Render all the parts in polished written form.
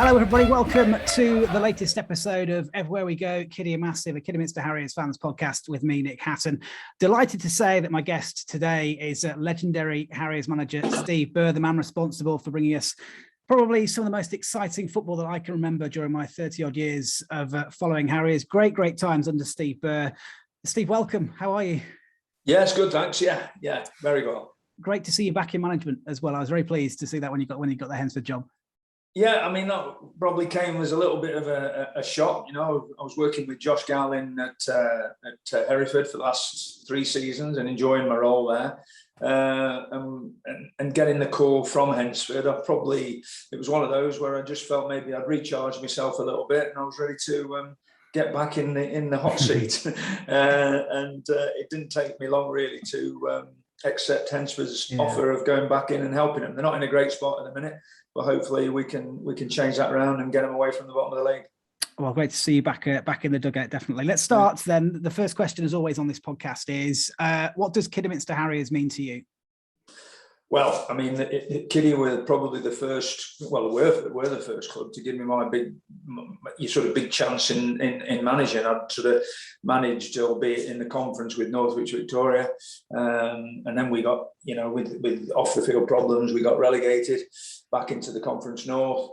Hello everybody, welcome to the latest episode of Everywhere We Go, Kiddy and Massive, a Kidderminster Harriers fans podcast with me, Nick Hatton. Delighted to say that my guest today is legendary Harriers manager Steve Burr, the man responsible for bringing us probably some of the most exciting football that I can remember during my 30-odd years of following Harriers. Great times under Steve Burr. Steve, welcome. How are you? Yeah, it's good, thanks. Yeah, very well. Great to see you back in management as well. I was very pleased to see that when you got the Hensford job. Yeah, I mean, that probably came as a little bit of a shock. You know, I was working with Josh Garlin at Hereford for the last 3 seasons and enjoying my role there. And getting the call from Hensford, it was one of those where I just felt maybe I'd recharged myself a little bit and I was ready to get back in the hot seat. And it didn't take me long really to accept Hensford's offer of going back in and helping them. They're not in a great spot at the minute, but hopefully we can change that around and get them away from the bottom of the league. Well, great to see you back in the dugout, definitely. Let's start then. The first question, as always on this podcast, is what does Kidderminster Harriers mean to you? Well, I mean, Kiddy were probably the first. Well, we're the first club to give me my big chance in managing. I'd sort of managed, albeit in the conference, with Northwich Victoria, and then we got, with off the field problems, we got relegated back into the Conference North.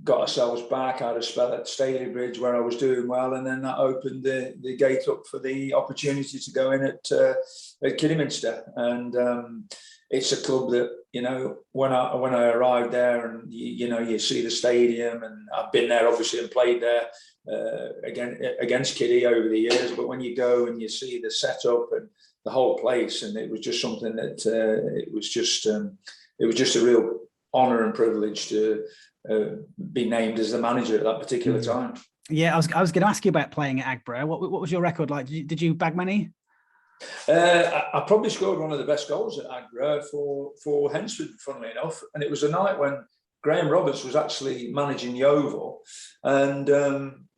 Got ourselves back. I had a spell at Stalybridge where I was doing well, and then that opened the gate up for the opportunity to go in at Kidderminster. And it's a club that, when I arrived there, and you see the stadium, and I've been there obviously and played there against Kiddy over the years. But when you go and you see the setup and the whole place, and it was just something that it was just a real honour and privilege to be named as the manager at that particular time. Yeah, I was going to ask you about playing at Agborough. What was your record like? Did you bag many? I probably scored one of the best goals at Agborough for Hensford, funnily enough, and it was a night when Graham Roberts was actually managing Yeovil, and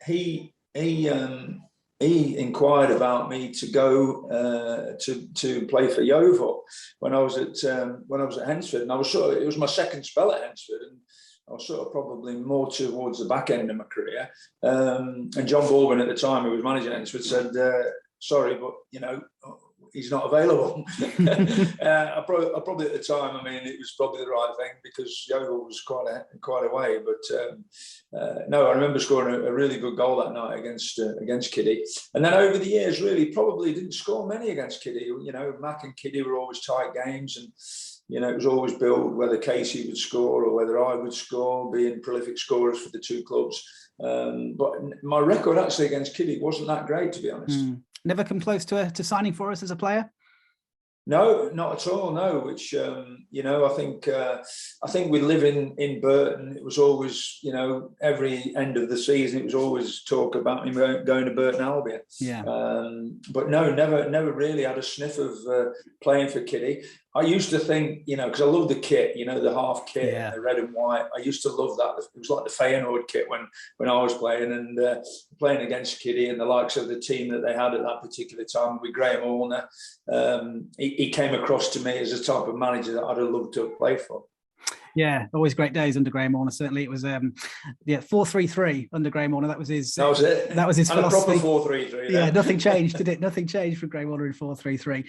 he inquired about me to go to play for Yeovil when I was at Hensford, and it was my second spell at Hensford, and I was sort of probably more towards the back end of my career. And John Baldwin at the time, who was managing Hensford, said, sorry, but he's not available. I probably at the time, I mean, it was probably the right thing because Yeovil was quite a way. But no, I remember scoring a really good goal that night against Kiddy. And then over the years, really probably didn't score many against Kiddy. Mac and Kiddy were always tight games, and it was always built whether Casey would score or whether I would score, being prolific scorers for the two clubs. But my record actually against Kiddy wasn't that great, to be honest. Never come close to signing for us as a player? No, not at all. No, which I think we live in Burton. It was always, every end of the season, it was always talk about me going to Burton Albion. Yeah. But no, never really had a sniff of playing for Kiddy. I used to think, because I love the kit, the half kit, and the red and white. I used to love that. It was like the Feyenoord kit when I was playing, and playing against Kiddy and the likes of the team that they had at that particular time with Graham Horner. He came across to me as a type of manager that I'd have loved to have played for. Yeah, always great days under Graham Horner. Certainly, it was 4-3-3 under Graham Horner. That was his. That was it. That was his philosophy. A proper 4-3-3. Yeah, nothing changed, did it? Nothing changed from Graham Horner in 4-3-3.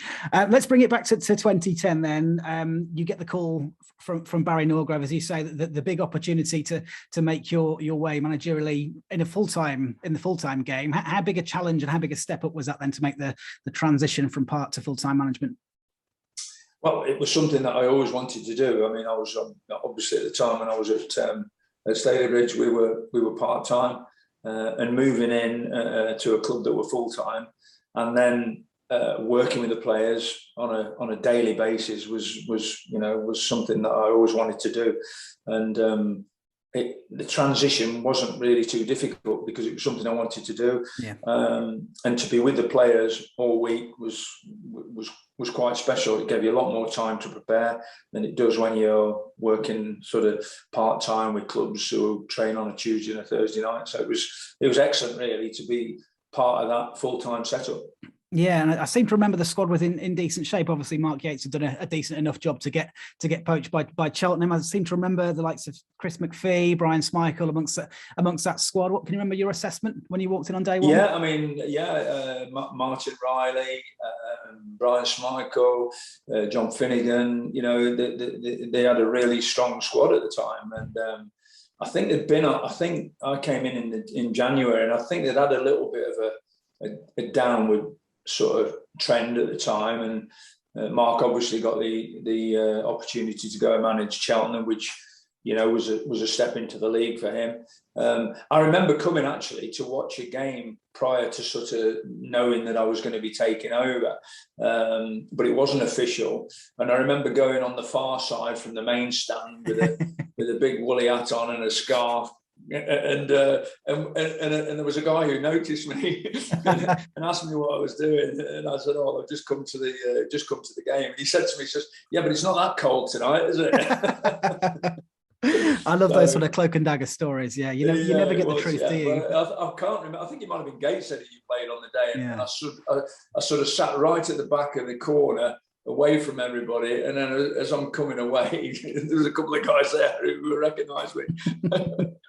Let's bring it back to 2010. Then you get the call from Barry Norgrove, as you say, that the big opportunity to make your way managerially in the full time game. How big a challenge and how big a step up was that then to make the transition from part to full time management? Well, it was something that I always wanted to do. I mean, I was obviously at the time when I was at Stalybridge, we were part time, and moving in to a club that were full time, and then working with the players on a daily basis was something that I always wanted to do, and the transition wasn't really too difficult because it was something I wanted to do. Yeah. And to be with the players all week was quite special. It gave you a lot more time to prepare than it does when you're working sort of part-time with clubs who train on a Tuesday and a Thursday night. So it was excellent really to be part of that full-time setup. Yeah, and I seem to remember the squad was in decent shape. Obviously, Mark Yates had done a decent enough job to get poached by Cheltenham. I seem to remember the likes of Chris McPhee, Brian Schmeichel amongst that squad. What can you remember your assessment when you walked in on day one? Yeah, I mean, Martin Riley, Brian Schmeichel, John Finnegan. You know, they had a really strong squad at the time, and I think they'd been. I think I came in January, and I think they'd had a little bit of a downward sort of trend at the time, and Mark obviously got the opportunity to go and manage Cheltenham, which, you know, was a step into the league for him. I remember coming actually to watch a game prior to sort of knowing that I was going to be taking over, but it wasn't official. And I remember going on the far side from the main stand with a big woolly hat on and a scarf. And there was a guy who noticed me and asked me what I was doing, and I said, "Oh, I've just come to the game." And he said to me, "He says, yeah, but it's not that cold tonight, is it?" I love those sort of cloak and dagger stories. Yeah, you never get the truth, do you? I can't remember. I think it might have been Gates said that you played on the day, and I sort of sat right at the back of the corner, away from everybody, and then as I'm coming away, there was a couple of guys there who recognised me.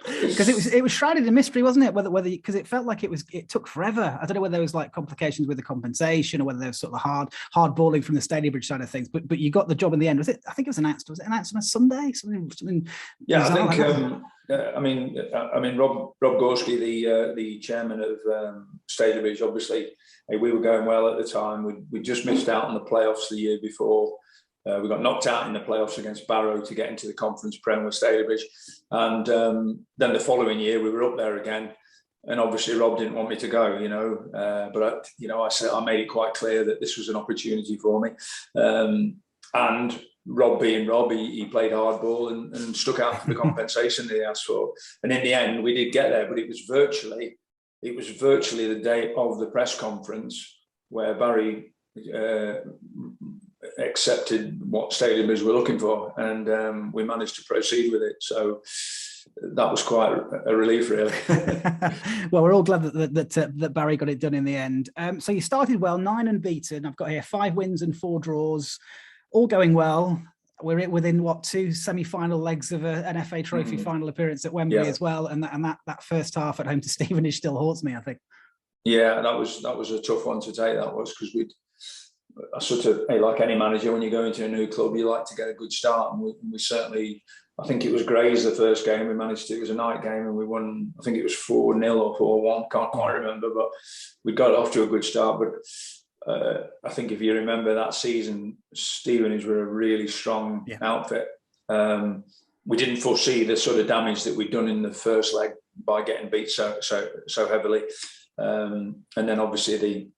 Because it was shrouded in mystery, wasn't it? Whether because it felt like it took forever. I don't know whether there was like complications with the compensation or whether there was sort of hard balling from the Stadium Bridge side of things. But you got the job in the end. Was it? I think it was announced. Was it announced on a Sunday? Something. Yeah, I think. I mean, Rob Gorski, the chairman of Stadium Bridge, obviously. We were going well at the time. We just missed out on the playoffs the year before. We got knocked out in the playoffs against Barrow to get into the Conference Prem with Staleybridge. And then the following year, we were up there again. And obviously, Rob didn't want me to go, you know. But, I made it quite clear that this was an opportunity for me. And Rob being Rob, he played hardball and stuck out for the compensation that he asked for. And in the end, we did get there, but it was virtually the day of the press conference where Barry accepted what Stadiumbridge were looking for, and we managed to proceed with it. So that was quite a relief, really. Well, we're all glad that Barry got it done in the end. So you started well, 9 unbeaten. I've got here 5 wins and 4 draws, all going well. We're within 2 semi-final legs of an FA Trophy final appearance at Wembley as well, and that first half at home to Stevenage still haunts me, I think. Yeah, that was a tough one to take. That was because I sort of, like any manager, when you go into a new club, you like to get a good start, and we certainly. I think it was Grays the first game we managed to. It was a night game, and we won. I think it was 4-0 or 4-1. Can't quite remember, but we got off to a good start. But I think if you remember that season, Stevenage were a really strong outfit. We didn't foresee the sort of damage that we'd done in the first leg by getting beat so heavily. And then obviously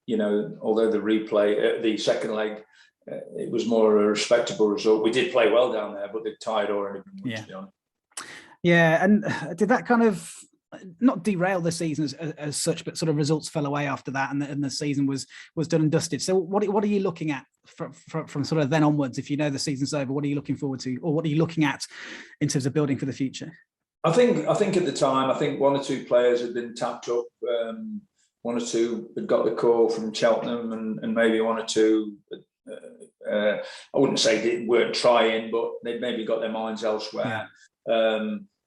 although the replay, the second leg, it was more a respectable result. We did play well down there, but the tide already been won, to be honest. Yeah, and did that kind of not derail the season as such, but sort of results fell away after that, and the season was done and dusted. So what are you looking at from sort of then onwards? If you know the season's over, what are you looking forward to, or what are you looking at in terms of building for the future? I think at the time, I think 1 or 2 players had been tapped up. 1 or 2 had got the call from Cheltenham, and maybe 1 or 2. I wouldn't say they weren't trying, but they'd maybe got their minds elsewhere.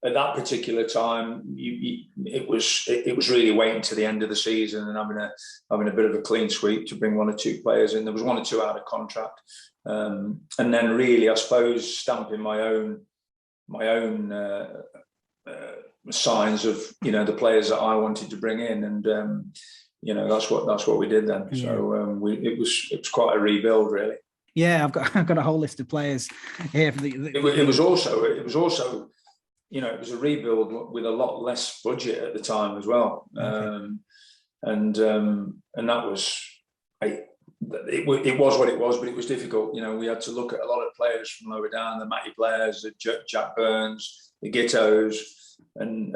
At that particular time, it was really waiting to the end of the season and having a bit of a clean sweep to bring 1 or 2 players in. There was 1 or 2 out of contract, and then really, I suppose, stamping my own signs of the players that I wanted to bring in, and that's what we did then. Yeah. So it was quite a rebuild, really. Yeah, I've got a whole list of players here. It was also it was a rebuild with a lot less budget at the time as well. Okay. And that was it was what it was, but it was difficult. We had to look at a lot of players from lower down, the Matty Blairs, the Jack Burns, the Gittos, and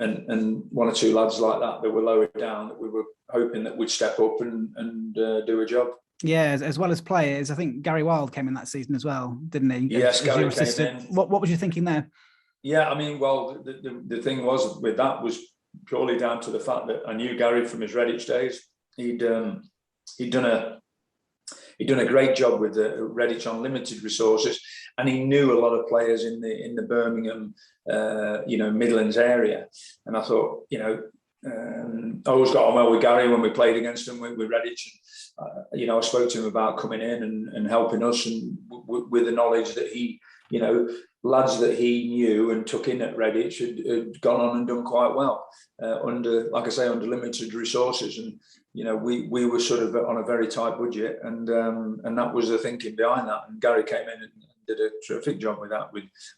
1 or 2 lads like that were lower down that we were hoping that would step up and do a job. Yeah, as well as players, I think Gary Wilde came in that season as well, didn't he? Yes, Gary came in. What was you thinking there? Yeah, I mean, well, the thing with that was purely down to the fact that I knew Gary from his Redditch days. He'd done he'd done a great job with the Redditch on limited resources, and he knew a lot of players in the Birmingham, Midlands area. And I thought, I always got on well with Gary when we played against him with Redditch. And, I spoke to him about coming in and helping us, and with the knowledge that he, lads that he knew and took in at Redditch had gone on and done quite well under limited resources. And we were sort of on a very tight budget, and that was the thinking behind that. And Gary came in and did a terrific job with that,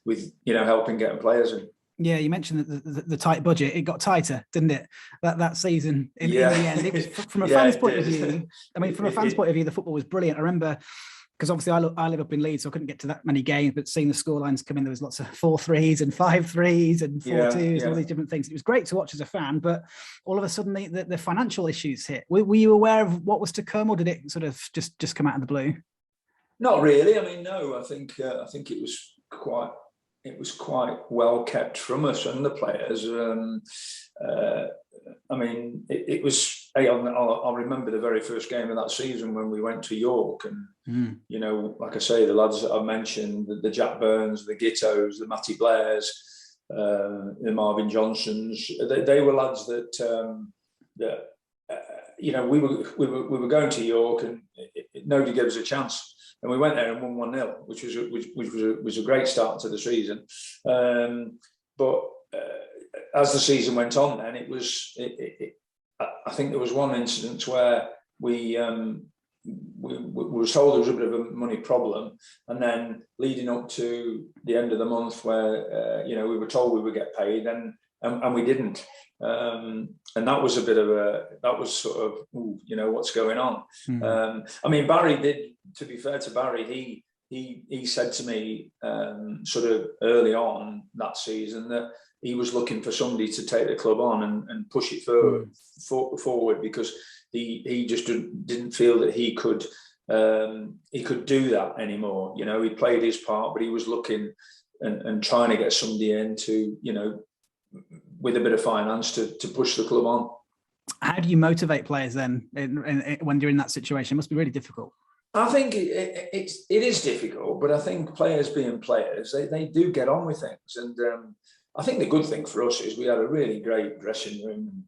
with helping getting players in. Yeah, you mentioned that the tight budget, it got tighter, didn't it? That season in the end. It was, from a fan's point of view, from a fan's point of view, the football was brilliant. I remember, because obviously I live up in Leeds, so I couldn't get to that many games, but seeing the scorelines come in, there was lots of 4-3s and 5-3s and 4-2s and all these different things. It was great to watch as a fan, but all of a sudden the financial issues hit. Were you aware of what was to come, or did it sort of just come out of the blue? Not really. No, I think it was quite well kept from us and the players. It was. I'll remember the very first game of that season when we went to York, and like I say, the lads that I've mentioned, the Jack Burns, the Gittos, the Matty Blairs, the Marvin Johnsons, they were lads that we were going to York, and nobody gave us a chance. And we went there and won 1-0, which was a great start to the season. But as the season went on, then I think there was one incident where we were told there was a bit of a money problem, and then leading up to the end of the month, where we were told we would get paid, and we didn't. And that was sort of, what's going on? Barry did, to be fair to Barry, he said to me sort of early on that season that he was looking for somebody to take the club on and push it forward, because he just didn't feel that he could do that anymore. He played his part, but he was looking and trying to get somebody in to, with a bit of finance to push the club on. How do you motivate players then when you're in that situation? It must be really difficult. I think it is difficult, but I think players being players, they do get on with things. And I think the good thing for us is we had a really great dressing room.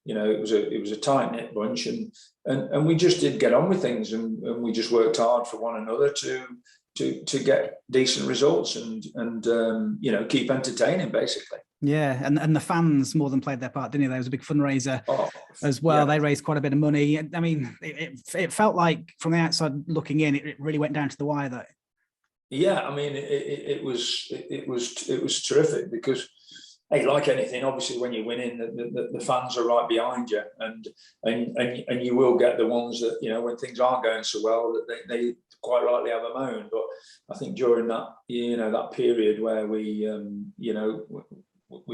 It was a tight knit bunch, and we just did get on with things, and we just worked hard for one another to get decent results and keep entertaining, basically. Yeah, and the fans more than played their part, didn't they? There was a big fundraiser as well. Yeah. They raised quite a bit of money. I mean, it felt like from the outside looking in, it really went down to the wire, though. Yeah, I mean, it was terrific, because, hey, like anything, obviously when you're winning, the fans are right behind you, and you will get the ones that, when things aren't going so well, that they quite rightly have a moan. But I think during that, that period where we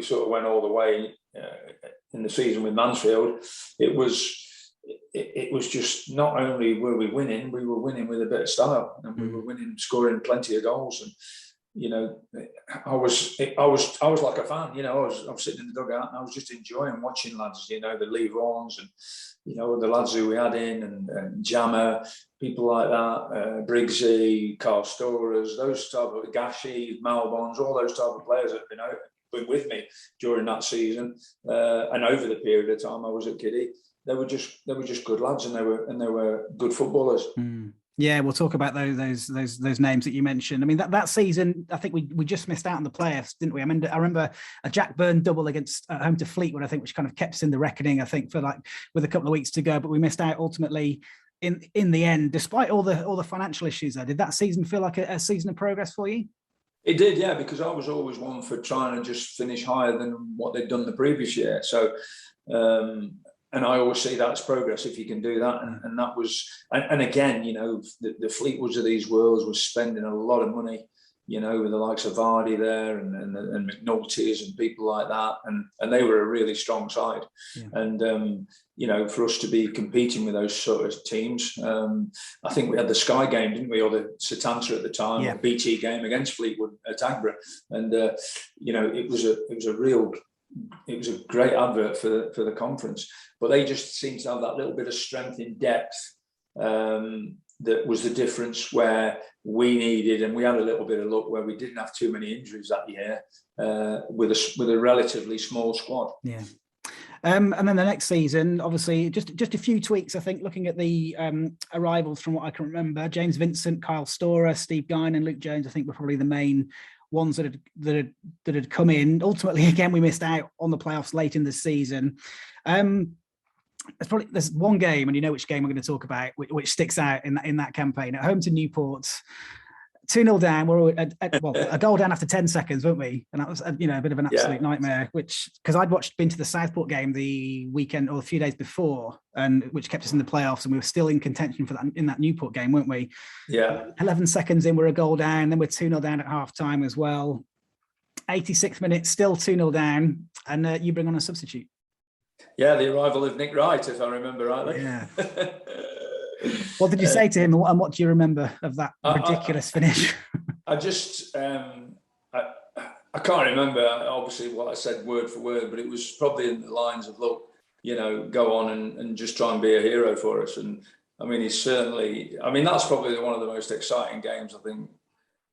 sort of went all the way in the season with Mansfield, it was just, not only were we were winning with a bit of style, and we were scoring plenty of goals. And I was like a fan. I was sitting in the dugout, and I was just enjoying watching lads. The Lee Vaughans and the lads who we had in, and Jammer, people like that, Briggsy, Carl Storers, those type of Gashi, Malbons, all those type of players that been with me during that season, and over the period of time I was at Kiddy. They were just good lads, and they were good footballers. Yeah, we'll talk about those names that you mentioned. I mean, that season, I think we just missed out on the playoffs, didn't we? I mean, I remember a Jack Byrne double against home to Fleetwood, I think, which kind of kept us in the reckoning, I think, for with a couple of weeks to go. But we missed out ultimately in the end, despite all the financial issues there. Did that season feel like a season of progress for you? It did, yeah, because I was always one for trying to just finish higher than what they'd done the previous year. So, and I always see that as progress if you can do that. And that was, and again, the Fleetwoods of these worlds was spending a lot of money, with the likes of Vardy there and McNulty's and people like that. And they were a really strong side. Yeah. And, for us to be competing with those sort of teams, I think we had the Sky game, didn't we? Or the Setanta at the time, or the BT game against Fleetwood at Agbra. And, it was a great advert for the conference, but they just seemed to have that little bit of strength in depth, that was the difference, where we needed, and we had a little bit of luck where we didn't have too many injuries that year, with a relatively small squad. Yeah. And then the next season, obviously, just a few tweaks, I think, looking at the arrivals from what I can remember. James Vincent, Kyle Storer, Steve Guine and Luke Jones, I think, were probably the main ones that had come in. Ultimately, again, we missed out on the playoffs late in the season. There's one game, and you know which game I'm going to talk about, which sticks out in that campaign. At home to Newport, 2-0 down. We're a goal down after 10 seconds, weren't we? And that was a bit of an absolute nightmare. Which, because I'd been to the Southport game the weekend or a few days before, and which kept us in the playoffs, and we were still in contention for that in that Newport game, weren't we? Yeah. 11 seconds in, we're a goal down. Then we're 2-0 down at half time as well. 86 minutes, still 2-0 down, and you bring on a substitute. Yeah, the arrival of Nick Wright, if I remember rightly. Yeah. What did you say to him, and what do you remember of that ridiculous finish? I just, I can't remember, obviously, what I said word for word, but it was probably in the lines of, look, go on and just try and be a hero for us. And I mean, that's probably one of the most exciting games I think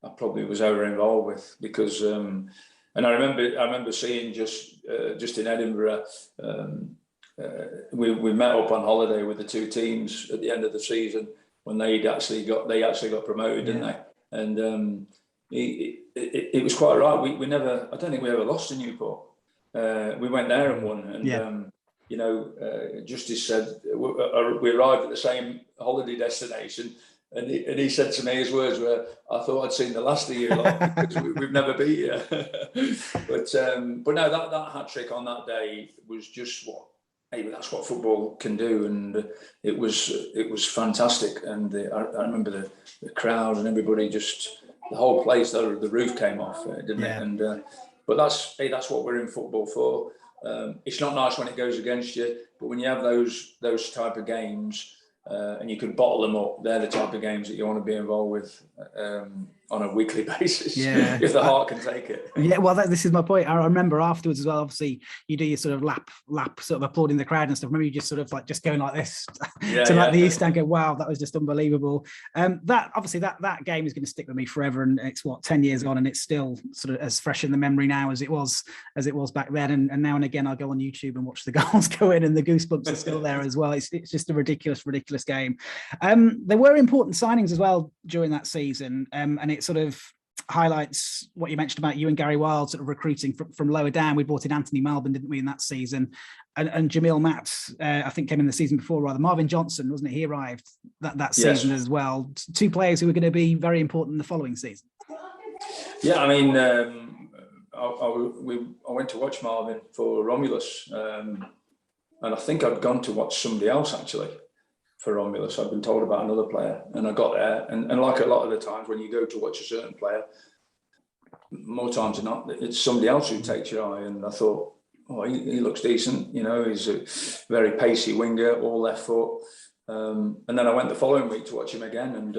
I probably was ever involved with, because, and I remember seeing just in Edinburgh, we met up on holiday with the two teams at the end of the season when they actually got promoted, didn't they? And it was quite right. I don't think we ever lost in Newport. We went there and won. And Justice said we arrived at the same holiday destination. And he said to me, his words were, "I thought I'd seen the last of you lot, because we've never beat you." But no, that hat trick on that day was just that's what football can do, and it was fantastic. And I remember the crowd and everybody, just the whole place, the roof came off, didn't it? And but that's what we're in football for. It's not nice when it goes against you, but when you have those type of games. And you can bottle them up. They're the type of games that you want to be involved with on a weekly basis, if the heart can take it. Yeah, well, this is my point. I remember afterwards as well, obviously, you do your sort of lap, sort of applauding the crowd and stuff. Remember you just sort of just going like this the East Stand, go, wow, that was just unbelievable. That game is going to stick with me forever. And it's 10 years on, and it's still sort of as fresh in the memory now as it was back then. And now and again, I'll go on YouTube and watch the goals go in, and the goosebumps are still there as well. It's just a ridiculous game. There were important signings as well during that season, and it sort of highlights what you mentioned about you and Gary Wild sort of recruiting from lower down. We brought in Anthony Malbon, didn't we, in that season, and Jamil Matt, I think, came in the season before, rather. Marvin Johnson, wasn't it? He arrived that season as well. Two players who were going to be very important in the following season. Yeah, I mean, I went to watch Marvin for Romulus, and I think I'd gone to watch somebody else actually. For Romulus, I'd been told about another player, and I got there, and like a lot of the times when you go to watch a certain player, more times than not, it's somebody else who takes your eye. And I thought, he looks decent, he's a very pacey winger, all left foot. And then I went the following week to watch him again, and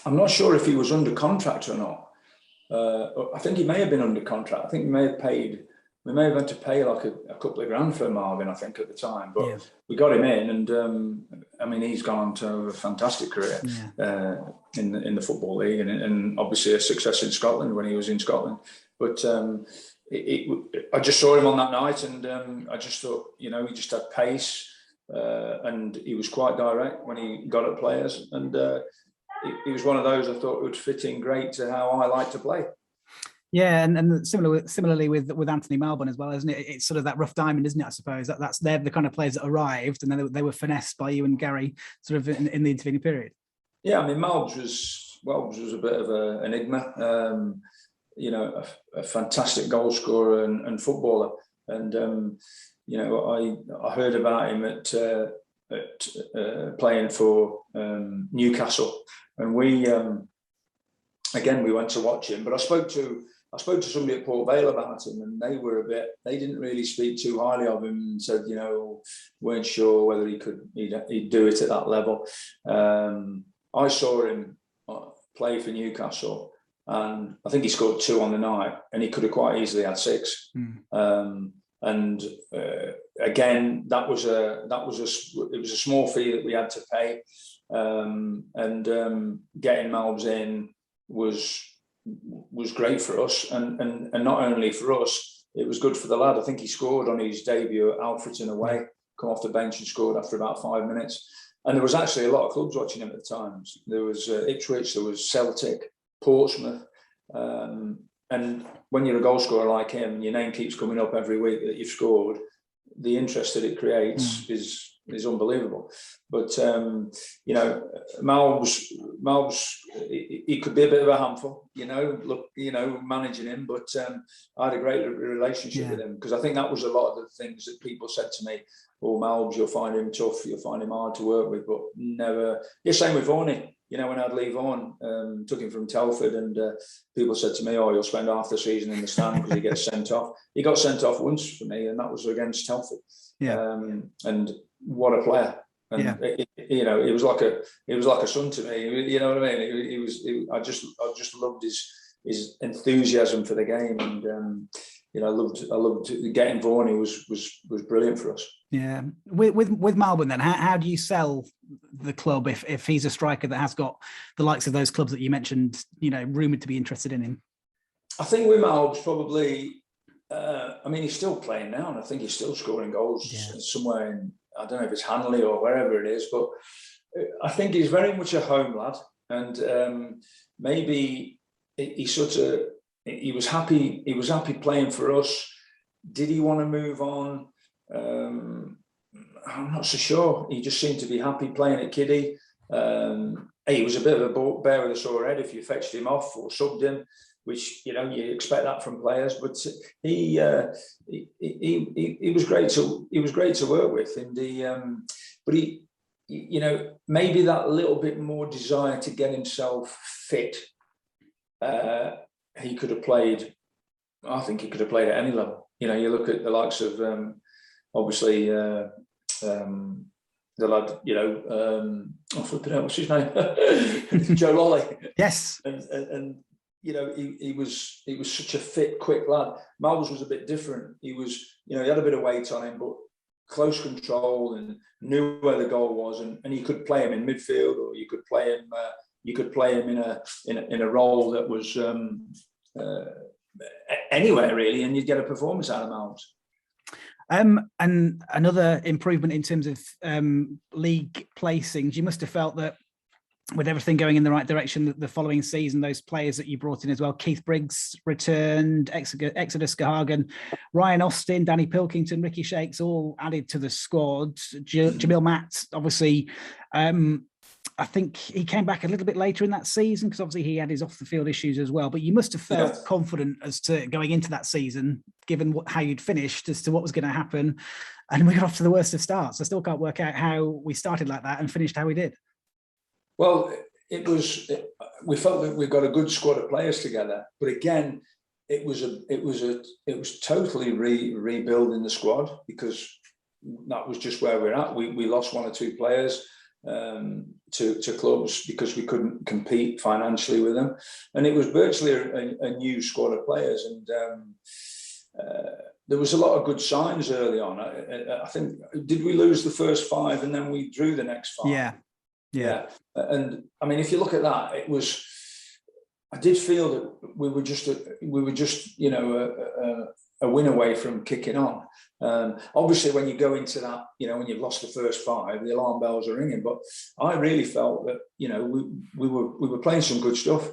I'm not sure if he was under contract or not. I think he may have been under contract. I think we may have had to pay like a couple of grand for Marvin, I think, at the time. But we got him in, and he's gone on to have a fantastic career in the Football League, and obviously a success in Scotland when he was in Scotland. But I just saw him on that night, and I just thought, he just had pace, and he was quite direct when he got at players. And he was one of those I thought would fit in great to how I like to play. Yeah, and similarly with Anthony Malbon as well, isn't it? It's sort of that rough diamond, isn't it? I suppose they're the kind of players that arrived, and then they were finessed by you and Gary, sort of in the intervening period. Yeah, I mean, Malbs was a bit of an enigma. A fantastic goal scorer and footballer, and I heard about him at playing for Newcastle, and we went to watch him. But I spoke to somebody at Port Vale about him, and they didn't really speak too highly of him, and said, weren't sure whether he'd do it at that level. I saw him play for Newcastle, and I think he scored 2 on the night, and he could have quite easily had 6. And again, it was a small fee that we had to pay, and getting Malbs in was great for us, and not only for us, it was good for the lad. I think he scored on his debut at Alfreton away, come off the bench and scored after about 5 minutes. And there was actually a lot of clubs watching him at the times. There was Ipswich, there was Celtic, Portsmouth. And when you're a goal scorer like him, and your name keeps coming up every week that you've scored, the interest that it creates is unbelievable. But you know, Malbs, he could be a bit of a handful, managing him. But I had a great relationship with him, because I think that was a lot of the things that people said to me. Oh, Malbs, you'll find him tough, you'll find him hard to work with, but never. Yeah, same with Varney. You know, when I'd leave on, took him from Telford, and people said to me, oh, you'll spend half the season in the stand because he gets sent off. He got sent off once for me, and that was against Telford. Yeah. And what a player. And it was like a son to me. You know what I mean? I just loved his enthusiasm for the game, and I loved getting Varney was brilliant for us. Yeah, with Melbourne, then how do you sell the club if he's a striker that has got the likes of those clubs that you mentioned, rumoured to be interested in him? I think with Malbs, probably. He's still playing now, and I think he's still scoring goals somewhere in, I don't know if it's Hanley or wherever it is, but I think he's very much a home lad, and maybe he was happy. He was happy playing for us. Did he want to move on? I'm not so sure. He just seemed to be happy playing at Kiddy. He was a bit of a bear with a sore head if you fetched him off or subbed him, which you expect that from players. But he was great to work with, and but he maybe that little bit more desire to get himself fit. He could have played. I think he could have played at any level. You look at the likes of obviously the lad. What's his name? Joe Lolley. Yes. And he was such a fit, quick lad. Malbs was a bit different. He was, he had a bit of weight on him, but close control, and knew where the goal was, and he could play him in midfield, or you could play him. You could play him in a role that was anywhere really, and you'd get a performance out of Malbs. And another improvement in terms of league placings, you must have felt that with everything going in the right direction, the following season, those players that you brought in as well, Keith Briggs returned, Exodus Gahagan, Ryan Austin, Danny Pilkington, Ricky Shakes, all added to the squad. Jamil Matt, obviously, I think he came back a little bit later in that season, because obviously he had his off-the-field issues as well. But you must have felt confident as to going into that season, given how you'd finished, as to what was going to happen. And we got off to the worst of starts. I still can't work out how we started like that and finished how we did. Well, we felt that we got a good squad of players together, but again, it was totally rebuilding the squad, because that was just where we're at. We lost one or two players to clubs because we couldn't compete financially with them, and it was virtually a new squad of players. And there was a lot of good signs early on. I think, did we lose the first 5 and then we drew the next 5? Yeah. And I mean, if you look at that, I did feel that we were just a win away from kicking on. Obviously, when you go into that, when you've lost the first 5, the alarm bells are ringing. But I really felt that we were playing some good stuff,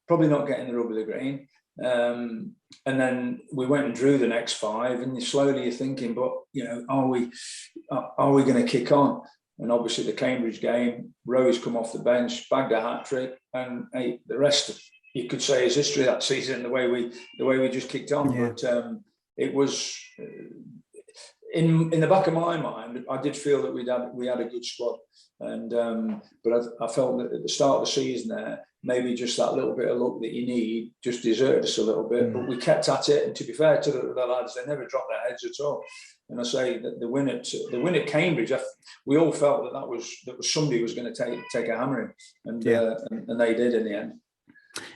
probably not getting the rub of the green. And then we went and drew the next 5, and slowly you're thinking, but are we going to kick on? And obviously the Cambridge game, Rose come off the bench, bagged a hat-trick, and the rest, you could say, is history that season. The way we just kicked on. Yeah. But it was in the back of my mind, I did feel that we had a good squad, and but I felt that at the start of the season there, maybe just that little bit of luck that you need just deserted us a little bit. But we kept at it, and to be fair to the lads, they never dropped their heads at all. And I say that the win at Cambridge, we all felt that was somebody was going to take a hammering, and they did in the end.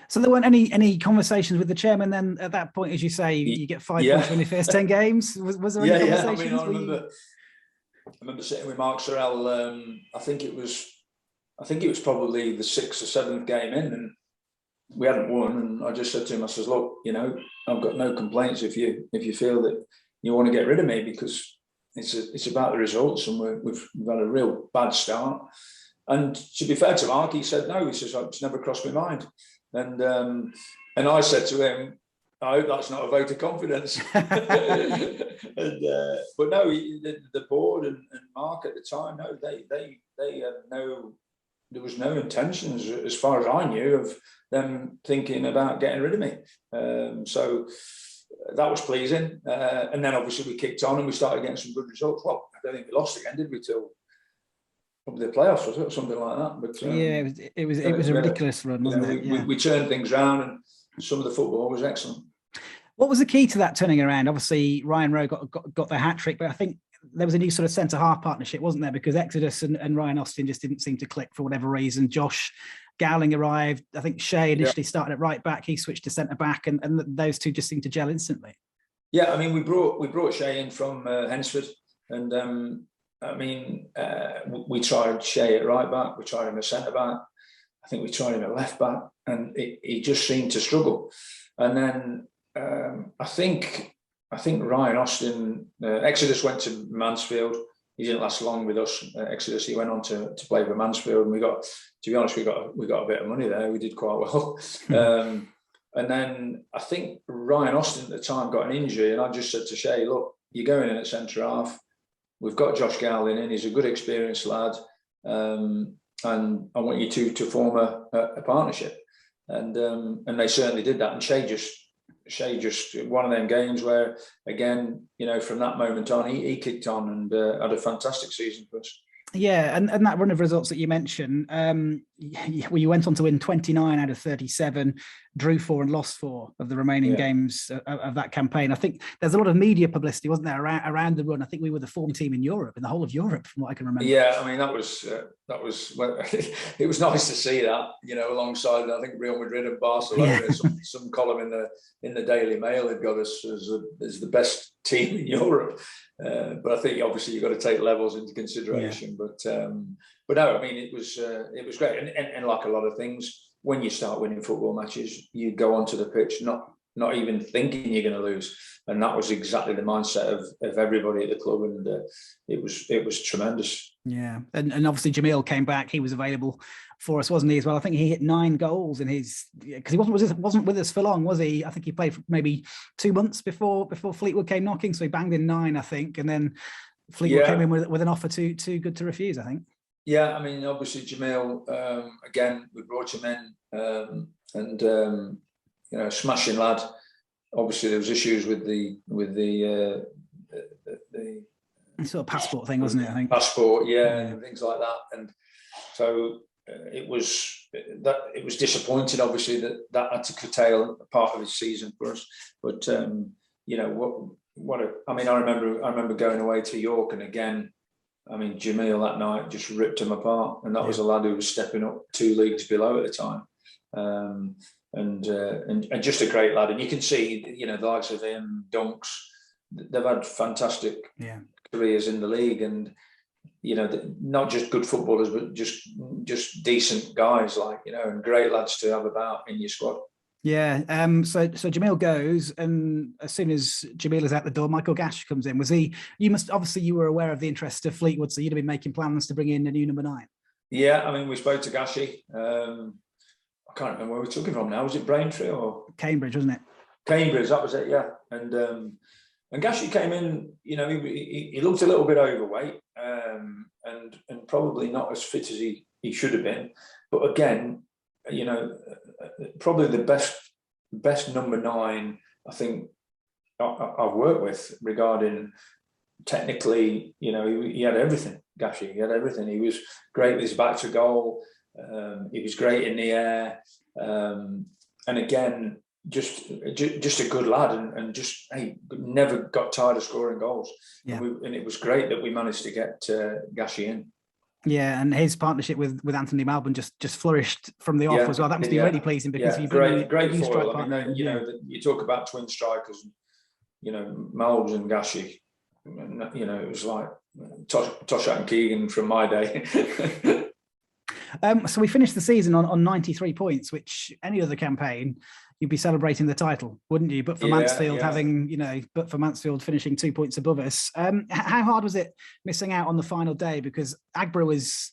So there weren't any conversations with the chairman then at that point, as you say, you get 5 points in your first 10 games. Was there any conversations? I remember sitting with Mark Sorrell. I think it was probably the 6th or 7th game in, and we hadn't won. And I just said to him, I says, look, I've got no complaints if you feel that you want to get rid of me, because it's about the results, and we've had a real bad start. And to be fair to Mark, he said no. He says, it's never crossed my mind. And I said to him, I hope that's not a vote of confidence. But no, the board and Mark at the time, no, they had there was no intentions, as far as I knew, of them thinking about getting rid of me. So that was pleasing. And then obviously we kicked on and we started getting some good results. Well, I don't think we lost again, did we, till probably the playoffs, was it, or something like that? But it was a ridiculous run, wasn't it? We turned things around, and some of the football was excellent. What was the key to that turning around? Obviously, Ryan Rowe got the hat trick, but I think there was a new sort of centre half partnership, wasn't there? Because Exodus and Ryan Austin just didn't seem to click for whatever reason. Josh Gowling arrived. I think Shea initially started at right back. He switched to centre back, and those two just seemed to gel instantly. Yeah, I mean, we brought Shea in from Hensford, and we tried Shea at right back. We tried him at centre back. I think we tried him at left back, and he just seemed to struggle. And then I think Ryan Austin, Exodus went to Mansfield. He didn't last long with us. Exodus, he went on to play for Mansfield, and we got a bit of money there. We did quite well. And then I think Ryan Austin at the time got an injury, and I just said to Shea, look, you're going in at centre half. We've got Josh Gowling in. He's a good, experienced lad, and I want you two to form a partnership. And they certainly did that. And Shea just one of them games where, again, from that moment on, he kicked on and had a fantastic season for us. Yeah, and that run of results that you mentioned, you went on to win 29 out of 37, drew 4 and lost 4 of the remaining games of that campaign. I think there's a lot of media publicity, wasn't there, around the run? I think we were the form team in Europe, in the whole of Europe, from what I can remember. Yeah, I mean, that was well, it was nice to see that, alongside, I think, Real Madrid and Barcelona. Yeah. Some column in the Daily Mail had got us as the best team in Europe. But I think obviously you've got to take levels into consideration. Yeah. But no, I mean, it was great. And like a lot of things, when you start winning football matches, you go onto the pitch not even thinking you're going to lose. And that was exactly the mindset of everybody at the club, and it was tremendous. Yeah, and obviously Jamil came back. He was available for us, wasn't he, as well? I think he hit 9 goals in his, because he wasn't with us for long, was he? I think he played for maybe 2 months before Fleetwood came knocking, so he banged in 9, I think, and then Fleetwood came in with an offer too good to refuse, I think. Yeah, I mean, obviously Jamil, again, we brought him in, and smashing lad. Obviously, there was issues with the sort of passport thing, wasn't it? I think passport, and things like that. And so it was disappointing, obviously, that had to curtail a part of his season for us. But I remember going away to York, and again, I mean, Jamil that night just ripped him apart, and that was a lad who was stepping up 2 leagues below at the time. And just a great lad, and you can see, the likes of him, Dunks, they've had fantastic careers in the league, and not just good footballers, but just decent guys, and great lads to have about in your squad. Yeah. So Jamil goes, and as soon as Jamil is out the door, Michael Gash comes in. You were aware of the interest of Fleetwood, so you'd have been making plans to bring in a new number 9. Yeah, I mean, we spoke to Gashy. I can't remember where we took him from now. Was it Braintree or Cambridge? Wasn't it? Cambridge, that was it. Yeah, and Gashy came in. He looked a little bit overweight, and probably not as fit as he should have been. But again, probably the best number 9 I think I've worked with regarding technically. He had everything. Gashy, he had everything. He was great with his back to goal. He was great in the air, and again, just a good lad, and just never got tired of scoring goals. Yeah. And it was great that we managed to get Gashy in. Yeah, and his partnership with Anthony Malbon just flourished from the off as well. That must be really pleasing because you bring great a new strike foil. partner. I mean, you talk about twin strikers, Malbon and Gashi. It was like Toshat and Keegan from my day. So we finished the season on 93 points, which any other campaign you'd be celebrating the title, wouldn't you? But for Mansfield but for Mansfield finishing 2 points above us, how hard was it missing out on the final day? Because Agborough was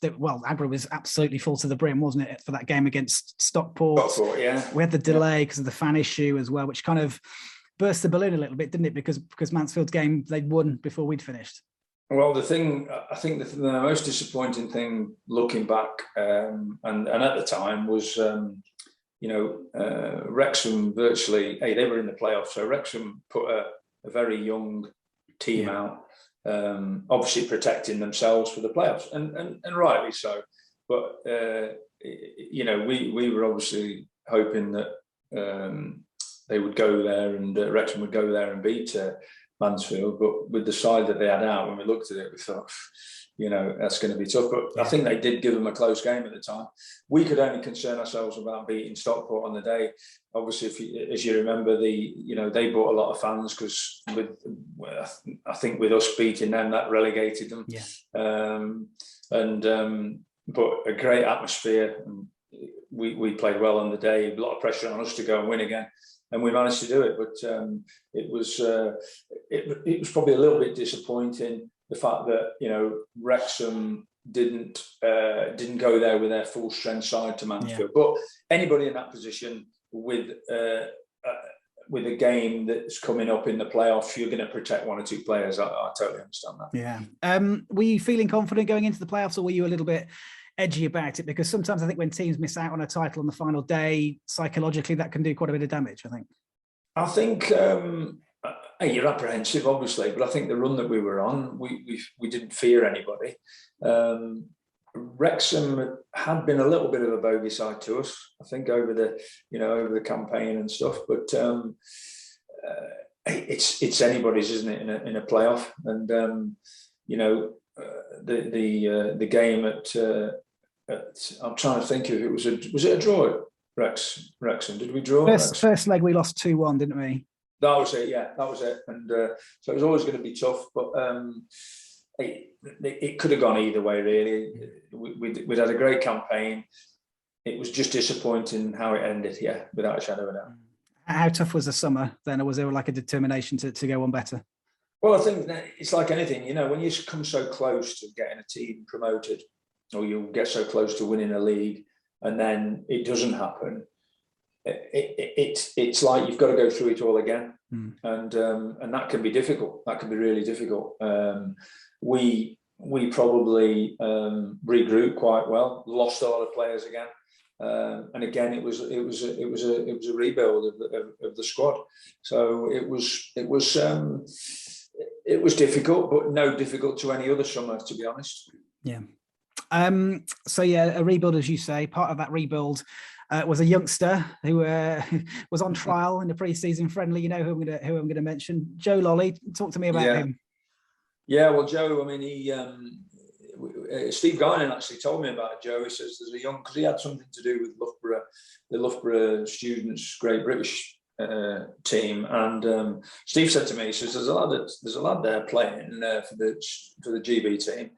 absolutely full to the brim, wasn't it, for that game against Stockport? We had the delay because of the fan issue as well, which kind of burst the balloon a little bit, didn't it? Because Mansfield's game they'd won before we'd finished. Well, I think the most disappointing thing looking back, and at the time was, Wrexham virtually, they were in the playoffs, so Wrexham put a very young team out, obviously protecting themselves for the playoffs, and rightly so. But we were obviously hoping that they would go there and Wrexham would go there and beat Mansfield, but with the side that they had out, when we looked at it, we thought, that's going to be tough. But I think they did give them a close game at the time. We could only concern ourselves about beating Stockport on the day. Obviously, as you remember, they brought a lot of fans because I think with us beating them, that relegated them. But a great atmosphere. We played well on the day. A lot of pressure on us to go and win again. And we managed to do it, but it was probably a little bit disappointing, the fact that Wrexham didn't go there with their full strength side to Mansfield. But anybody in that position with a game that's coming up in the playoffs, you're going to protect one or two players. I totally understand that. Yeah. Were you feeling confident going into the playoffs, or were you a little bit edgy about it? Because sometimes I think when teams miss out on a title on the final day, psychologically that can do quite a bit of damage, I think. You're apprehensive, obviously, but I think the run that we were on, we didn't fear anybody. Wrexham had been a little bit of a bogey side to us, I think, over the campaign and stuff, but it's anybody's, isn't it, in a playoff? And the game at I'm trying to think if it was it a draw at Wrexham? Did we draw? First leg we lost 2-1, didn't we? That was it, yeah, that was it. And so it was always going to be tough, but it could have gone either way, really. We'd had a great campaign. It was just disappointing how it ended, without a shadow of a doubt. How tough was the summer then, or was there like a determination to go on better? Well, I think that it's like anything, when you come so close to getting a team promoted, or you get so close to winning a league, and then it doesn't happen, it's like you've got to go through it all again, and that can be difficult. That can be really difficult. We probably regrouped quite well, lost a lot of players again, and again it was a rebuild of the squad. So it was difficult, but no difficult to any other summer, to be honest. Yeah. A rebuild, as you say. Part of that rebuild was a youngster who was on trial in the pre-season friendly. You know who I'm going to mention, Joe Lolley. Talk to me about him. Yeah, well, Joe. I mean, Steve Guinan actually told me about Joe. He says there's a young, because he had something to do with the Loughborough students' Great British team, and Steve said to me, he says there's a lad there playing for the GB team.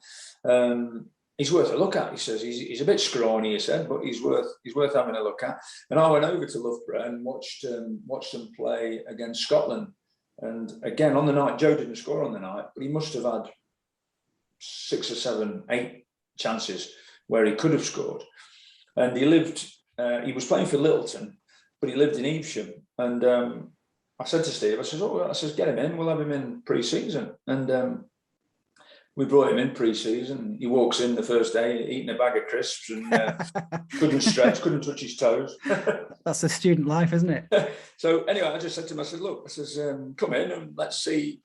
He's worth a look at. He says he's a bit scrawny, he said, but he's worth having a look at. And I went over to Loughborough and watched them play against Scotland. And again, on the night, Joe didn't score on the night, but he must have had 6 or 7, 8 chances where he could have scored. And he was playing for Littleton, but he lived in Evesham. And I said to Steve, I says, get him in. We'll have him in pre-season. And we brought him in pre-season. He walks in the first day eating a bag of crisps and couldn't stretch, couldn't touch his toes. That's the student life, isn't it? So anyway, I just said to him, I said, look, come in and let's see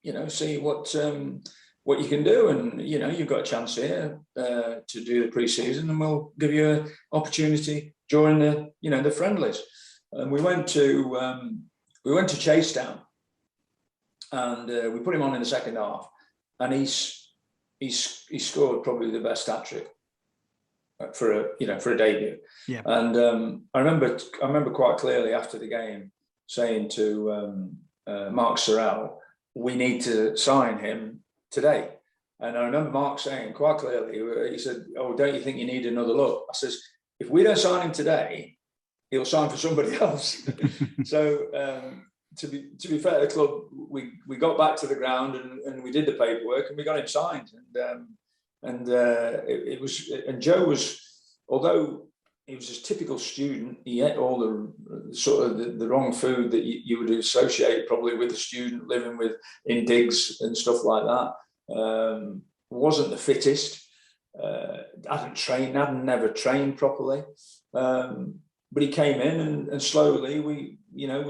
what you can do. And, you've got a chance here to do the pre-season, and we'll give you an opportunity during the friendlies. And we went to Chasetown, and we put him on in the second half. And he scored probably the best hat-trick for a debut. Yeah. And I remember quite clearly after the game saying to Mark Sorrell, we need to sign him today. And I remember Mark saying quite clearly, he said, "Oh, don't you think you need another look?" I says, "If we don't sign him today, he'll sign for somebody else." So to be fair to the club, we got back to the ground and we did the paperwork and we got him signed. And Joe was, although he was a typical student, he ate all the sort of the wrong food that you would associate probably with a student living with in digs and stuff like that. Wasn't the fittest. Hadn't never trained properly. But he came in and slowly we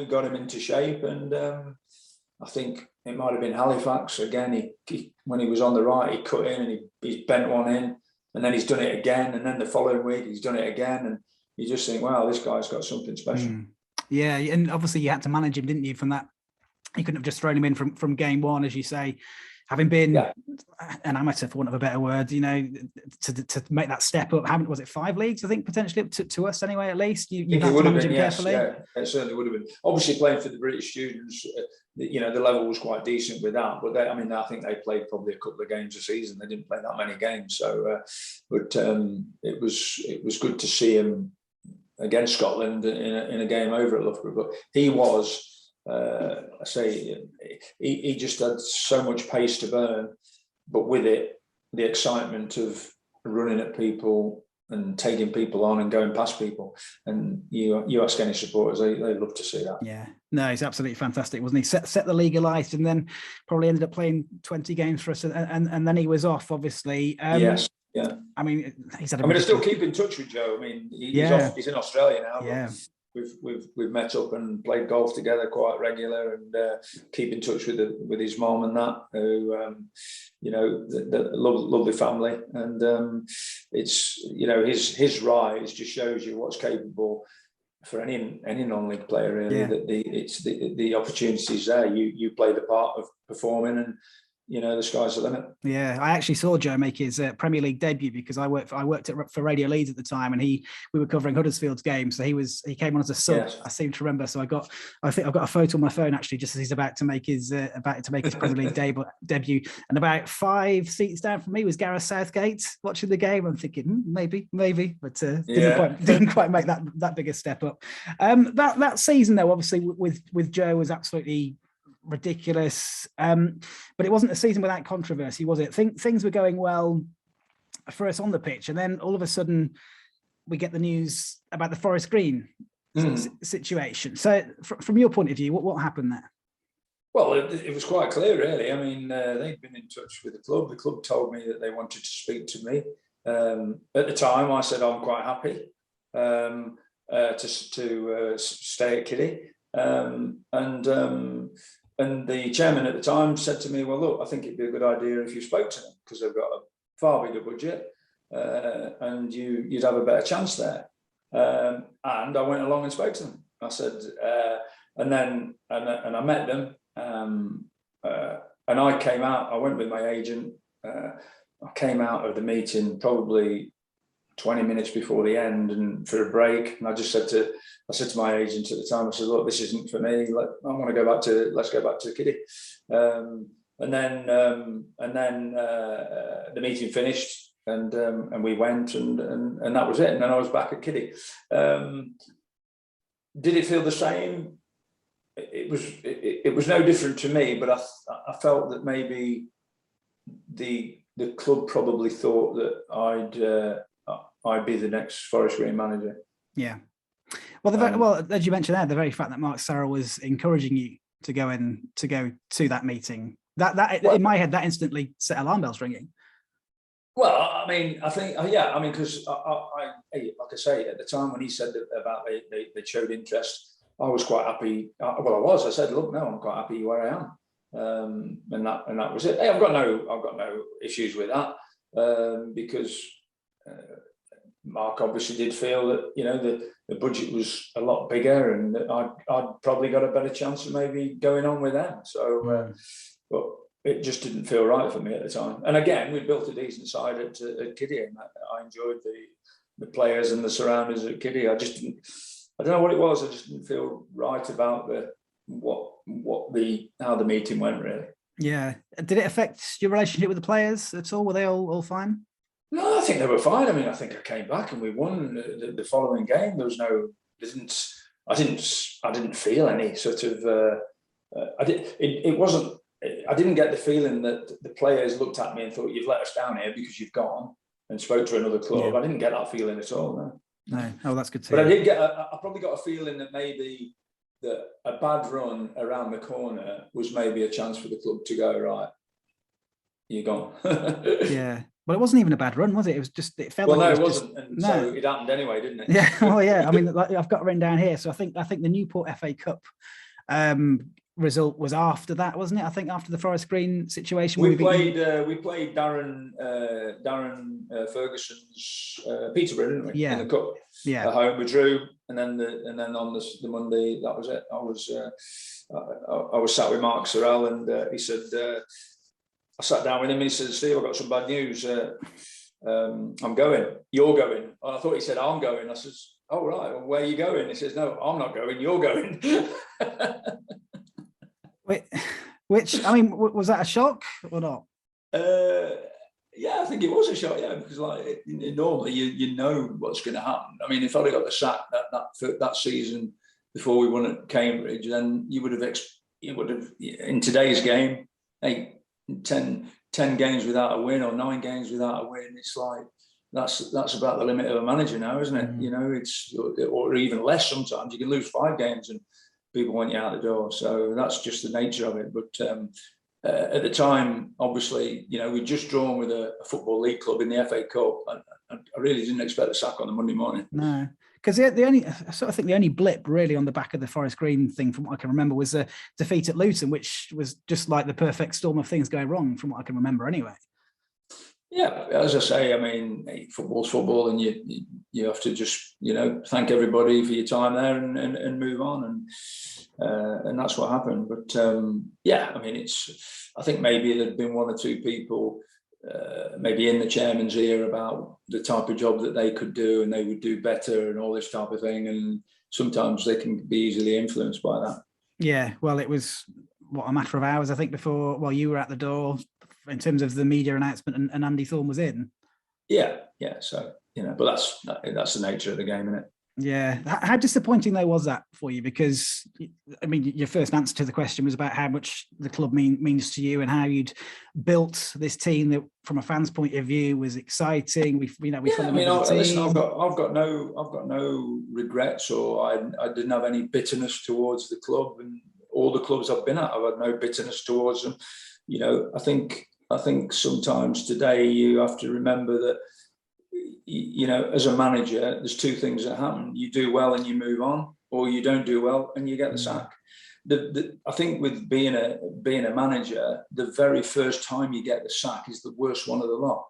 got him into shape. And I think it might have been Halifax again. He when he was on the right, he cut in and he's bent one in, and then he's done it again. And then the following week he's done it again. And you just think, wow, this guy's got something special. Yeah, and obviously you had to manage him, didn't you? From that, you couldn't have just thrown him in from game one, as you say. Having been an amateur, for want of a better word, to make that step up. Was it 5 leagues? I think potentially up to us anyway. At least you had to manage him carefully. Yeah, it certainly would have been. Obviously, playing for the British students, the level was quite decent with that. But I think they played probably a couple of games a season. They didn't play that many games. So, it was good to see him against Scotland in a game over at Loughborough. But he was. He just had so much pace to burn, but with it, the excitement of running at people and taking people on and going past people. And you ask any supporters, they love to see that. Yeah, no, he's absolutely fantastic, wasn't he? Set the league alight, and then probably ended up playing 20 games for us, and then he was off, obviously. Yes. Yeah. I mean, he's had. I still keep in touch with Joe. I mean, he's in Australia now. Yeah. We've met up and played golf together quite regular, and keep in touch with his mom and that, who the lovely family. And it's his rise just shows you what's capable for any non-league player, really. Yeah. That the opportunities there. You play the part of performing, and the sky's the limit. Yeah, I actually saw Joe make his Premier League debut because I worked for Radio Leeds at the time, and we were covering Huddersfield's game, so he came on as a sub. Yes. I seem to remember. So I think I've got a photo on my phone actually, just as he's about to make his Premier League debut. And about 5 seats down from me was Gareth Southgate watching the game. I'm thinking maybe, but didn't quite make that bigger step up. That season though, obviously with Joe, was absolutely ridiculous, but it wasn't a season without controversy, was it? Things were going well for us on the pitch, and then all of a sudden we get the news about the Forest Green situation. So from your point of view, what happened there? Well, it was quite clear, really. I mean, they'd been in touch with the club. The club told me that they wanted to speak to me. At the time, I said I'm quite happy to stay at Kiddy. And the chairman at the time said to me, "Well, look, I think it'd be a good idea if you spoke to them, because they've got a far bigger budget, and you'd have a better chance there." And I went along and spoke to them. I said, and I met them, and I came out. I went with my agent. I came out of the meeting probably 20 minutes before the end, and for a break, and I said to my agent at the time, I said, "Look, this isn't for me. I want to go back to. Let's go back to Kiddy." And then the meeting finished, and we went, and that was it. And then I was back at Kiddy. Did it feel the same? It was no different to me, but I felt that maybe the club probably thought that I'd be the next Forest Green manager. Yeah. Well, as you mentioned there, the very fact that Mark Sorrell was encouraging you to go to that meeting, that in my head, that instantly set alarm bells ringing. Well, I mean, I think, because I like I say, at the time when he said about they showed interest, I was quite happy. I said, "Look, no, I'm quite happy where I am," and that was it. Hey, I've got no issues with that, because Mark obviously did feel that the budget was a lot bigger, and that I'd probably got a better chance of maybe going on with them. So, but it just didn't feel right for me at the time. And again, we built a decent side at Kiddy, and I enjoyed the players and the surroundings at Kiddy. I don't know what it was. I just didn't feel right about how the meeting went, really. Yeah. Did it affect your relationship with the players at all? Were they all fine? No, I think they were fine. I mean, I think I came back and we won the following game. There was I didn't feel any sort of. I didn't get the feeling that the players looked at me and thought, you've let us down here because you've gone and spoke to another club. Yeah. I didn't get that feeling at all. No. Oh, that's good to hear. But I probably got a feeling that maybe that a bad run around the corner was maybe a chance for the club to go, right, you're gone. Yeah. Well, it wasn't even a bad run, was it? It felt well, like no, it wasn't. And so it happened anyway, didn't it? Yeah. Oh, yeah. I mean, I've got it written down here. So I think the Newport FA Cup result was after that, wasn't it? I think after the Forest Green situation. We played Darren Ferguson's Peterborough, didn't we? Yeah. In the cup. Yeah. At home, we drew, and then on the Monday, that was it. I was sat with Mark Sorrell, and he said, I sat down with him and he said, Steve, I've got some bad news. I'm going. You're going. And I thought he said, I'm going. I says, oh, right. Well, where are you going? He says, no, I'm not going. You're going. Which, I mean, was that a shock or not? Yeah, I think it was a shock, yeah, because normally you know what's going to happen. I mean, if I'd have got the sack that season before we won at Cambridge, then you would have in today's game, 10 games without a win or 9 games without a win. It's like that's about the limit of a manager now, isn't it? You know, it's or even less sometimes. You can lose 5 games and people want you out the door. So that's just the nature of it. But at the time, obviously, you know, we'd just drawn with a football league club in the FA Cup. I really didn't expect a sack on the Monday morning. No, because the only blip really on the back of the Forest Green thing, from what I can remember, was a defeat at Luton, which was just like the perfect storm of things going wrong, from what I can remember anyway. Yeah, as I say, I mean, football's football, and you have to just, you know, thank everybody for your time there and move on, and that's what happened. But yeah, I mean, I think maybe there'd been 1 or 2 people maybe in the chairman's ear about the type of job that they could do and they would do better and all this type of thing, and sometimes they can be easily influenced by that. Yeah, well, it was a matter of hours, I think, before you were at the door in terms of the media announcement and Andy Thorne was in. Yeah. So, you know, but that's the nature of the game, isn't it? Yeah. How disappointing though was that for you? Because I mean, your first answer to the question was about how much the club means to you and how you'd built this team that, from a fan's point of view, was exciting. Listen, I've got no regrets, or I didn't have any bitterness towards the club, and all the clubs I've been at, I've had no bitterness towards them. You know, I think sometimes today you have to remember that, you know, as a manager, there's 2 things that happen. You do well and you move on, or you don't do well and you get the sack. I think with being a manager, the very first time you get the sack is the worst one of the lot,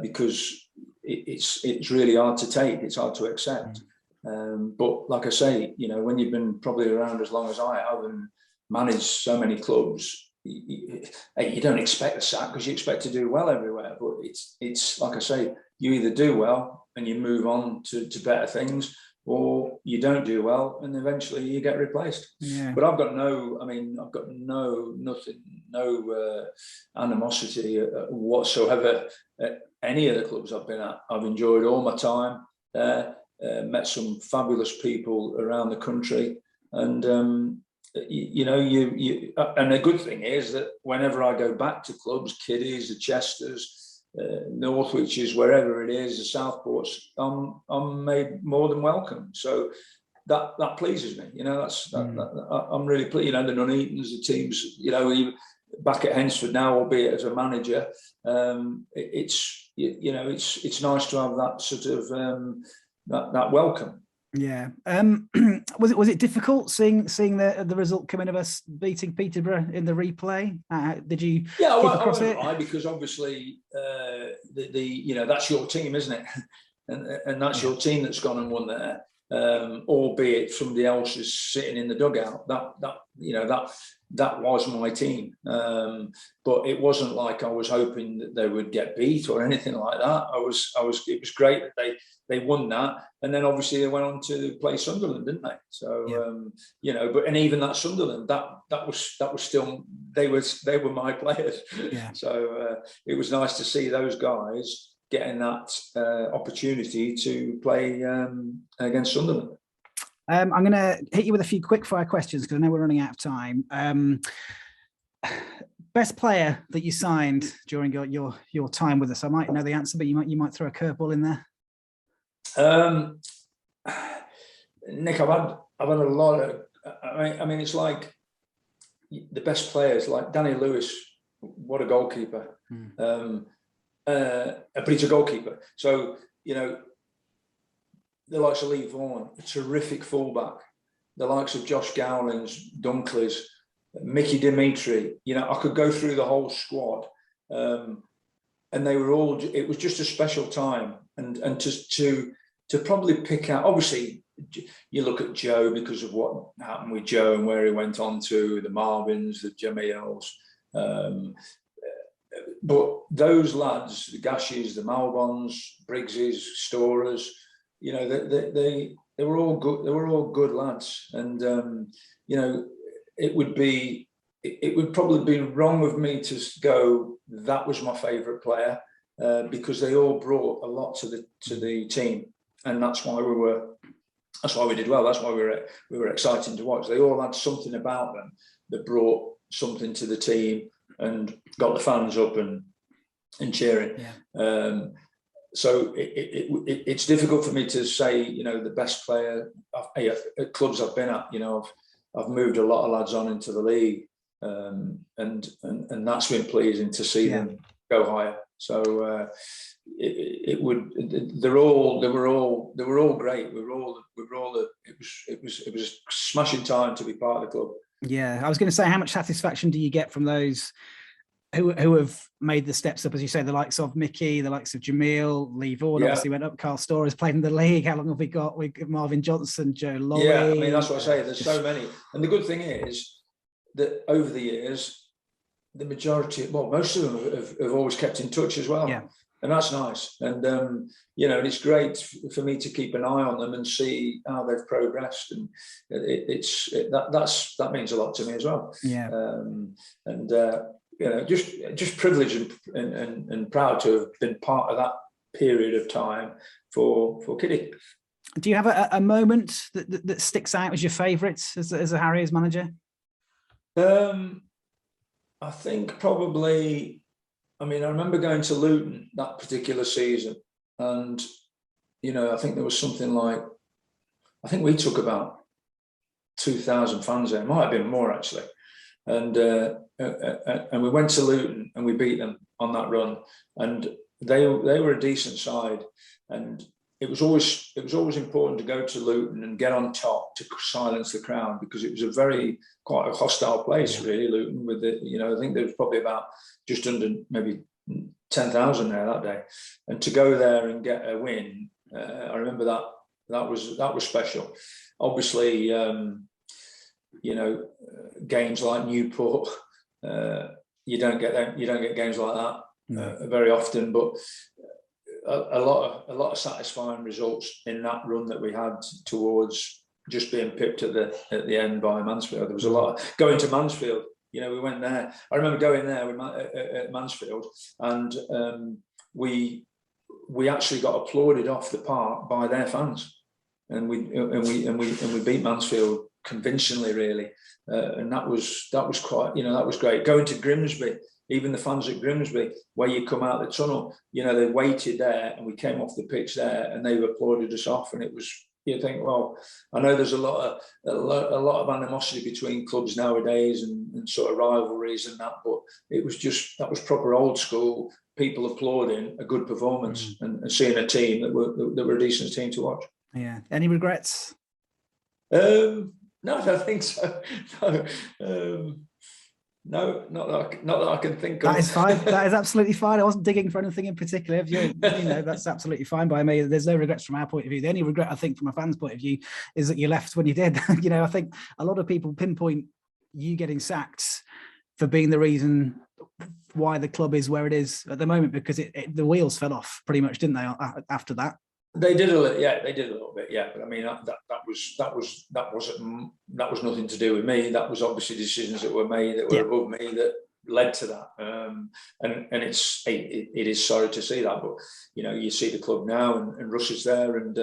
because it's really hard to take. It's hard to accept. But like I say, you know, when you've been probably around as long as I have and managed so many clubs, you don't expect the sack because you expect to do well everywhere. But it's like I say, you either do well and you move on to better things, or you don't do well and eventually you get replaced. Yeah. But I've got no animosity whatsoever at any of the clubs I've been at. I've enjoyed all my time there, met some fabulous people around the country, and you know, and the good thing is that whenever I go back to clubs, Kiddies, the Chesters, Northwiches, wherever it is, the Southports, I'm made more than welcome. So that pleases me. You know, I'm really pleased. You know, the Nuneatons, the teams, you know, even back at Hensford now, albeit as a manager, it's nice to have that sort of that welcome. Yeah. Was it difficult seeing the result coming of us beating Peterborough in the replay? Did you? Yeah, well, across it? Because obviously you know, that's your team, isn't it? And that's your team that's gone and won there. albeit somebody else is sitting in the dugout. That was my team. But it wasn't like I was hoping that they would get beat or anything like that. It was great that they won that, and then obviously they went on to play Sunderland, didn't they? So and even that Sunderland, that was still they were my players. Yeah. So it was nice to see those guys getting that opportunity to play against Sunderland. I'm going to hit you with a few quick fire questions because I know we're running out of time. Best player that you signed during your time with us? I might know the answer, but you might throw a curveball in there. Nick, I've had a lot of. I mean, it's like the best players, like Danny Lewis. What a goalkeeper! But he's a goalkeeper. So the likes of Lee Vaughan, a terrific fullback. The likes of Josh Gowlings, Dunkley's, Mickey Dimitri. I could go through the whole squad, and they were all. It was just a special time, and to probably pick out. Obviously, you look at Joe because of what happened with Joe and where he went on to, the Marvins, the Jamils. But those lads, the Gashies, the Malbons, Briggses, Storers, they were all good. They were all good lads, and it would probably be wrong of me to go. That was my favourite player because they all brought a lot to the team, and that's why we did well. That's why we were exciting to watch. They all had something about them that brought something to the team and got the fans up and cheering. Yeah. So it's difficult for me to say, the best player at clubs I've been at. I've moved a lot of lads on into the league, and that's been pleasing to see them go higher. So they were all great. It was a smashing time to be part of the club. Yeah, I was going to say, how much satisfaction do you get from those who have made the steps up, as you say, the likes of Mickey, the likes of Jamil, Lee Vaughan, obviously went up, Carl Storr has played in the league. How long have we got? We've got Marvin Johnson, Joe Lolley. Yeah, I mean, that's what I say. There's so many. And the good thing is that over the years, the majority, most of them have always kept in touch as well. Yeah. And that's nice. And, and it's great for me to keep an eye on them and see how they've progressed. And that means a lot to me as well. Yeah. Just privileged and proud to have been part of that period of time for Kiddy. Do you have a moment that sticks out as your favourite as a Harriers manager? I think probably. I remember going to Luton that particular season, and I think there was something like, I think we took about 2,000 fans there. It might have been more actually, and we went to Luton and we beat them on that run, and they were a decent side, and it was always important to go to Luton and get on top to silence the crowd, because it was quite a hostile place, really, Luton. With I think there was probably about just under maybe 10,000 there that day, and to go there and get a win, I remember that was special. Obviously, games like Newport, you don't get games like that very often, but. A lot of satisfying results in that run that we had towards just being pipped at the end by Mansfield. There was a lot going to Mansfield. We went there. I remember going there at Mansfield, and we actually got applauded off the park by their fans, and we beat Mansfield convincingly, really, and that was quite that was great. Going to Grimsby. Even the fans at Grimsby, where you come out the tunnel, they waited there, and we came off the pitch there, and they applauded us off. And it was, you think, well, I know there's a lot of animosity between clubs nowadays, and sort of rivalries and that, but that was proper old school. People applauding a good performance and seeing a team that were a decent team to watch. Yeah. Any regrets? No, I don't think so. No. No, not that I can think of. That is fine. That is absolutely fine. I wasn't digging for anything in particular. If you know, that's absolutely fine by me. There's no regrets from our point of view. The only regret, I think, from a fan's point of view, is that you left when you did. You know, I think a lot of people pinpoint you getting sacked for being the reason why the club is where it is at the moment, because the wheels fell off pretty much, didn't they? After that. They did a little, yeah. They did a little bit, yeah. But I mean, that was nothing to do with me. That was obviously decisions that were made that were above me that led to that. And it is sorry to see that, but you know, you see the club now, and Russ is there, and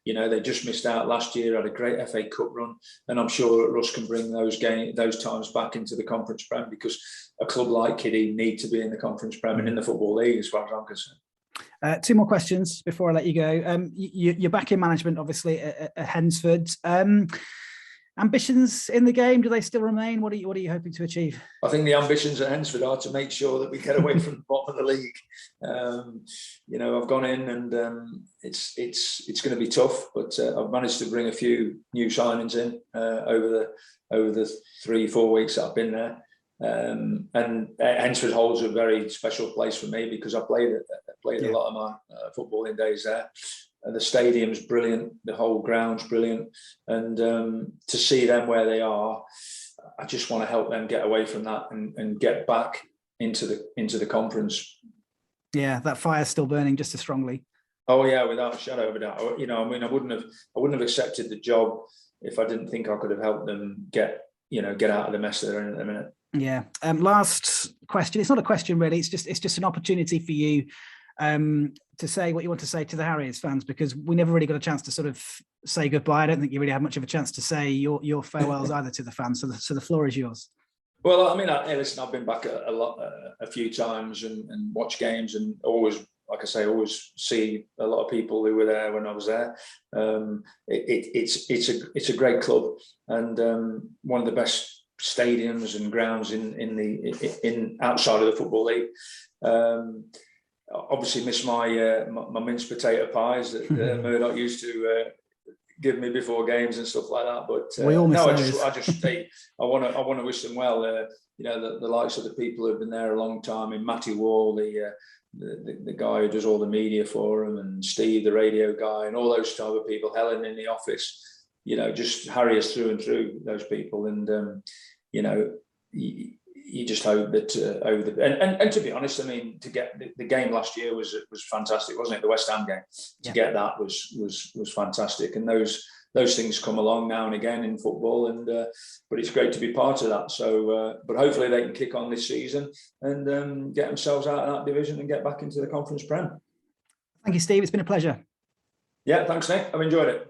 you know, they just missed out last year. Had a great FA Cup run, and I'm sure that Russ can bring those times back into the Conference Prem, because a club like Kiddy need to be in the Conference Prem and in the Football League, as far as I'm concerned. Two more questions before I let you go. You're back in management, obviously, at Hensford. Ambitions in the game, do they still remain? What are you hoping to achieve? I think the ambitions at Hensford are to make sure that we get away from the bottom of the league. You know, I've gone in, and it's going to be tough, but I've managed to bring a few new signings in over the 3-4 weeks that I've been there. And Hensford holds a very special place for me, because I played a lot of my footballing days there. The stadium's brilliant, the whole ground's brilliant, and to see them where they are, I just want to help them get away from that and get back into the conference. Yeah, that fire's still burning just as strongly. Oh yeah, without a shadow of a doubt. You know, I mean, I wouldn't have accepted the job if I didn't think I could have helped them get out of the mess they're in at the minute. Yeah. Last question. It's not a question really. It's just an opportunity for you to say what you want to say to the Harriers fans, because we never really got a chance to sort of say goodbye. I don't think you really had much of a chance to say your farewells either to the fans. So the floor is yours. Well, I mean, listen, I've been back a few times and watched games, and always, like I say, always see a lot of people who were there when I was there. It's a great club, and one of the best stadiums and grounds in outside of the Football League. Obviously miss my minced potato pies that Murdoch used to give me before games and stuff like that. But we all miss I want to wish them well. You know, the likes of the people who've been there a long time, in Matty Wall, the guy who does all the media for them, and Steve, the radio guy, and all those type of people. Helen in the office. You know, just Harriers through and through, those people, and you know, you just hope that and to be honest, I mean, to get the game last year was fantastic, wasn't it? The West Ham game, to get that was fantastic, and those things come along now and again in football, and but it's great to be part of that. So, but hopefully they can kick on this season and get themselves out of that division and get back into the Conference Prem. Thank you, Steve. It's been a pleasure. Yeah, thanks, Nick. I've enjoyed it.